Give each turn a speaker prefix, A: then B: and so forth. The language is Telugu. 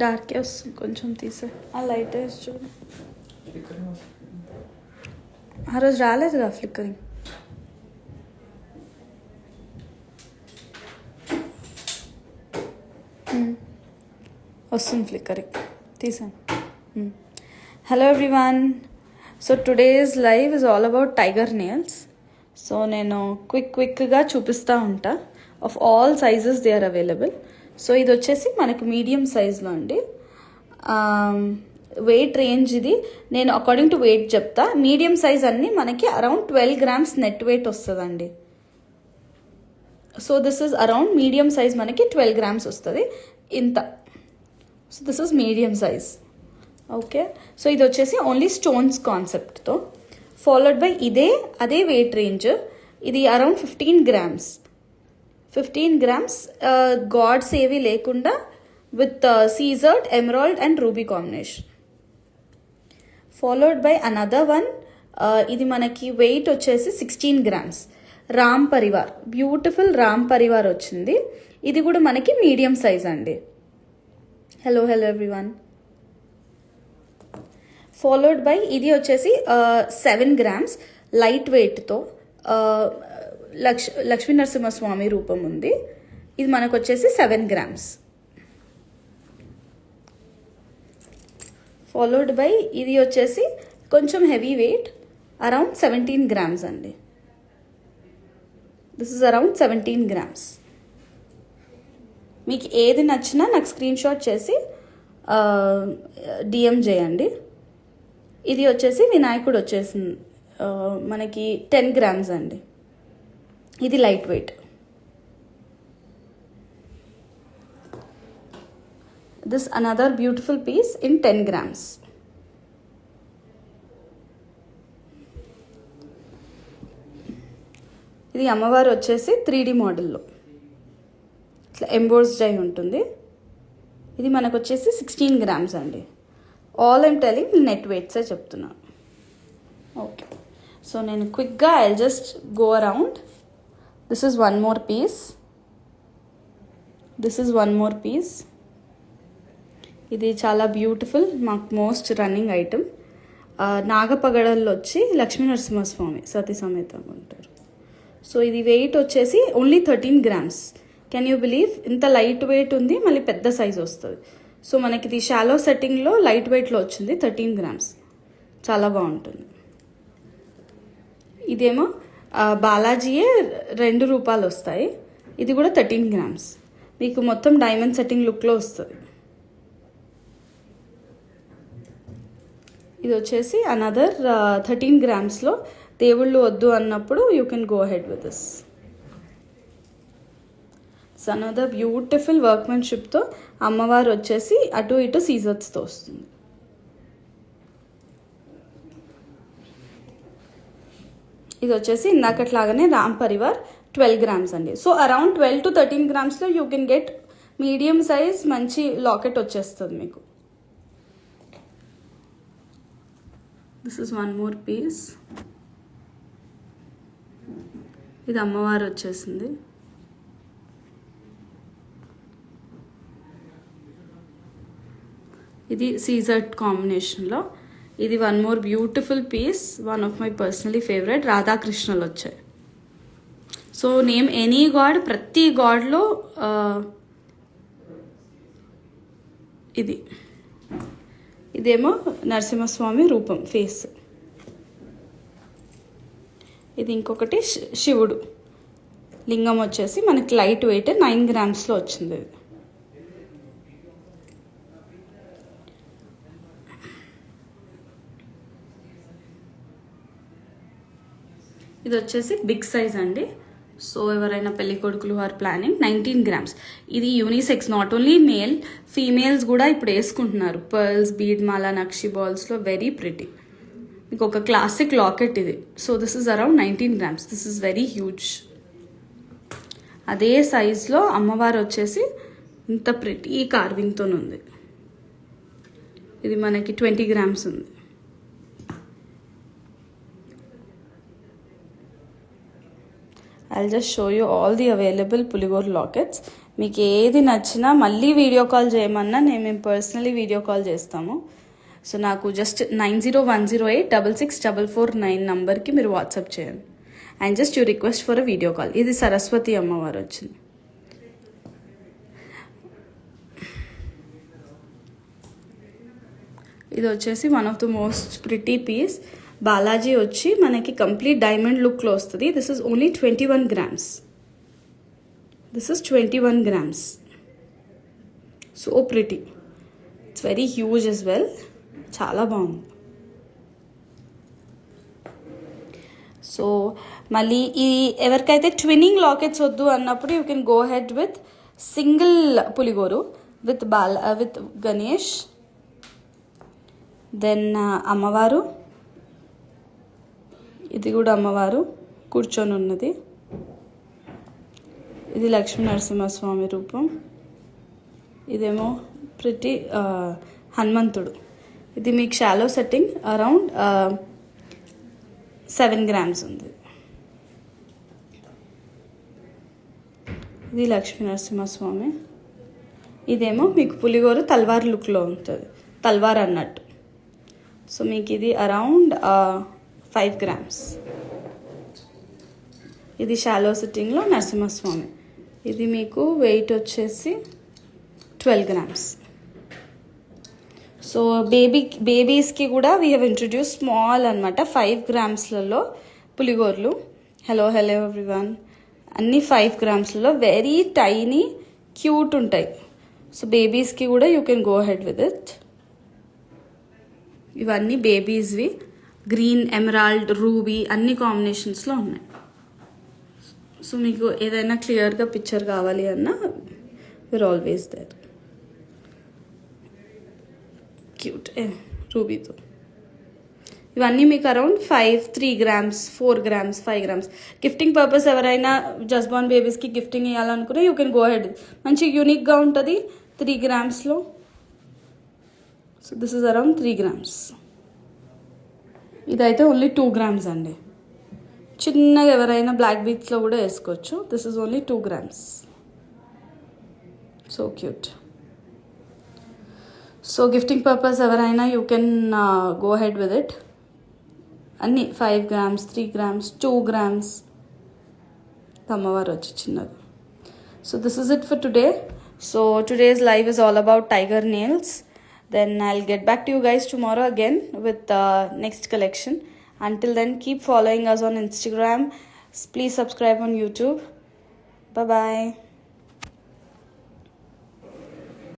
A: డార్కే వస్తుంది, కొంచెం తీసే ఆ లైట్ వేసి చూడు. ఆ రోజు రాలేదుగా ఫ్లిక్కరింగ్. వస్తుంది ఫ్లిక్కరింగ్, తీసాను. Hello everyone. So today's live is all about tiger nails. So నేను క్విక్గా చూపిస్తూ ఉంటా. Of all sizes they are available. So ఇది వచ్చేసి మనకు మీడియం సైజ్లో అండి. వెయిట్ రేంజ్ ఇది నేను అకార్డింగ్ టు వెయిట్ చెప్తా. మీడియం సైజ్ అన్నీ మనకి అరౌండ్ 12 grams నెట్ వెయిట్ వస్తుందండి. So this is around medium size, మనకి 12 grams వస్తుంది ఇంత. So this is medium size. Okay, so ఇది వచ్చేసి ఓన్లీ స్టోన్స్ కాన్సెప్ట్తో, ఫాలోడ్ బై అదే వెయిట్ రేంజ్. ఇది అరౌండ్ 15 grams. 15 grams గాడ్స్ ఏవి లేకుండా విత్ సీజర్డ్, emerald and ruby combination. Followed by another one. ఇది మనకి వెయిట్ వచ్చేసి 16 grams. రామ్ పరివార్, బ్యూటిఫుల్ రామ్ పరివార్ వచ్చింది. ఇది కూడా మనకి మీడియం సైజ్ అండి. Hello everyone. ఫాలోడ్ బై ఇది వచ్చేసి 7 grams లైట్ వెయిట్తో లక్ష్మీ నరసింహస్వామి రూపం ఉంది. ఇది మనకు వచ్చేసి 7 grams. ఫాలోడ్ బై ఇది వచ్చేసి కొంచెం హెవీ వెయిట్, అరౌండ్ 17 grams అండి. This is around 17 grams. మీకు ఏది నచ్చినా నాకు స్క్రీన్ షాట్ చేసి డిఎం చేయండి. ఇది వచ్చేసి వినాయకుడు వచ్చేసింది మనకి 10 grams అండి. ఇది light weight. This another beautiful piece in 10 grams. ఇది అమ్మవారు వచ్చేసి 3D మోడల్లో ఇట్లా ఎంబోర్స్డ్ అయి ఉంటుంది. ఇది మనకు వచ్చేసి 16 grams అండి. ఆల్ ఐమ్ టెలింగ్ నెట్ వెయిట్సే చెప్తున్నాను. ఓకే, సో నేను క్విక్గా I just go around. This is one more piece. ఇది చాలా బ్యూటిఫుల్, మాకు మోస్ట్ రన్నింగ్ ఐటమ్. నాగపగడల్లో వచ్చి లక్ష్మీ నరసింహస్వామి సతీ సమేతంగా ఉంటారు. సో ఇది వెయిట్ వచ్చేసి only 13 grams. Can you believe? ఇంత లైట్ వెయిట్ ఉంది, మళ్ళీ పెద్ద సైజ్ వస్తుంది. సో మనకి ఇది షాలో సెట్టింగ్లో లైట్ వెయిట్లో వచ్చింది, 13 grams. చాలా బాగుంటుంది. ఇదేమో బాలాజీయే 2 రూపాయలు వస్తాయి. ఇది కూడా 13 grams. మీకు మొత్తం డైమండ్ సెట్టింగ్ లుక్లో వస్తుంది. ఇది వచ్చేసి అనదర్ 13 grams దేవుళ్ళు వద్దు అన్నప్పుడు you can go ahead with this. It's another beautiful వర్క్మెన్షిప్తో అమ్మవారు వచ్చేసి అటు ఇటు సీజర్స్తో వస్తుంది. ఇది వచ్చేసి ఇందాకట్లాగానే రామ్ పరివార్ 12 grams అండి. So around 12 to 13 grams you can get medium size మంచి లాకెట్ వచ్చేస్తుంది మీకు. This is one more piece. ఇది అమ్మవారు వచ్చేసింది. ఇది సీజర్డ్ కాంబినేషన్లో. ఇది one more beautiful piece, one of my personally favourite. రాధాకృష్ణలు వచ్చాయి. సో నేమ్ ఎనీ గాడ్, ప్రతి గాడ్లో ఇదేమో నరసింహస్వామి రూపం ఫేస్. ఇది ఇంకొకటి శివుడు లింగం వచ్చేసి మనకి లైట్ వెయిట్ 9 grams వచ్చింది. ఇది వచ్చేసి బిగ్ సైజ్ అండి. సో ఎవరైనా పెళ్లి కొడుకులు ఆర్ ప్లానింగ్ 19 grams. ఇది unisex, not only male, females కూడా ఇప్పుడు వేసుకుంటున్నారు. పర్ల్స్, బీడ్ మాల, నక్షి బాల్స్లో వెరీ ప్రిటీ. మీకు ఒక క్లాసిక్ లాకెట్ ఇది. So this is around 19 grams. This is very huge. అదే సైజ్లో అమ్మవారు వచ్చేసి ఇంత ప్రిటీ కార్వింగ్తో ఉంది. ఇది మనకి 20 grams ఉంది. I'll just show you all the available Puligor lockets. మీకు ఏది నచ్చినా మళ్ళీ వీడియో కాల్ చేయమన్నా మేము పర్సనలీ వీడియో కాల్ చేస్తాము. సో నాకు జస్ట్ 9010866449 నంబర్కి మీరు వాట్సాప్ చేయండి. And just you request for a video call. ఇది సరస్వతి అమ్మవారు వచ్చింది. ఇది వచ్చేసి one of the most pretty piece. Balaji వచ్చి మనకి కంప్లీట్ డైమండ్ లుక్లో వస్తుంది. This is only 21 grams. This is 21 grams. So pretty. It's very huge as well. చాలా బాగుంది. సో మళ్ళీ ఈ ఎవరికైతే ట్విన్నింగ్ లాకెట్స్ వద్దు అన్నప్పుడు you can go head with single పులిగోరు విత్ విత్ గణేష్. దెన్ అమ్మవారు, ఇది కూడా అమ్మవారు కూర్చొని ఉన్నది. ఇది లక్ష్మీ నరసింహస్వామి రూపం. ఇదేమో ప్రిటీ హనుమంతుడు. ఇది మీకు షాలో సెట్టింగ్ అరౌండ్ 7 grams ఉంది. ఇది లక్ష్మీ నరసింహస్వామి. ఇదేమో మీకు పులిగోరు తల్వార్ లుక్లో ఉంటుంది, తల్వార్ అన్నట్టు. సో మీకు ఇది అరౌండ్ 5 grams. ఇది షాలో సిట్టింగ్లో నరసింహస్వామి. ఇది మీకు వెయిట్ వచ్చేసి 12 grams. సో బేబీస్కి కూడా వీ హ్యావ్ ఇంట్రడ్యూస్ స్మాల్ అనమాట 5 grams-లలో పులిగోర్లు. Hello everyone. అన్నీ 5 grams-లలో వెరీ టైనీ క్యూట్ ఉంటాయి. సో బేబీస్కి కూడా you can go head with it. ఇవన్నీ బేబీస్వి. గ్రీన్, ఎమరాల్డ్, రూబీ అన్ని కాంబినేషన్స్లో ఉన్నాయి. సో మీకు ఏదైనా క్లియర్గా పిక్చర్ కావాలి అన్నా వీఆర్ ఆల్వేస్ దేర్. క్యూట్ రూబీతో. ఇవన్నీ మీకు around 3 grams, 4 grams, 5 grams. Gifting purpose ఎవరైనా జస్ట్ బార్న్ బేబీస్కి గిఫ్టింగ్ ఇవ్వాలనుకున్నా యూ కెన్ గో హెడ్. మంచి యూనిక్గా ఉంటుంది 3 grams-లో. So this is around 3 grams. ఇదైతే ఓన్లీ 2 grams అండి. చిన్నగా ఎవరైనా బ్లాక్ బీట్స్లో కూడా వేసుకోవచ్చు. This is only 2 grams. So cute. So gifting purpose ఎవరైనా you can go head with it. అన్నీ 5 grams, 3 grams, 2 grams. అమ్మవారు వచ్చి చిన్నది. So this is it for today. So today's live is all about tiger nails. Then I'll get back to you guys tomorrow again with next collection. Until then, keep following us on Instagram. Please subscribe on YouTube. Bye-bye.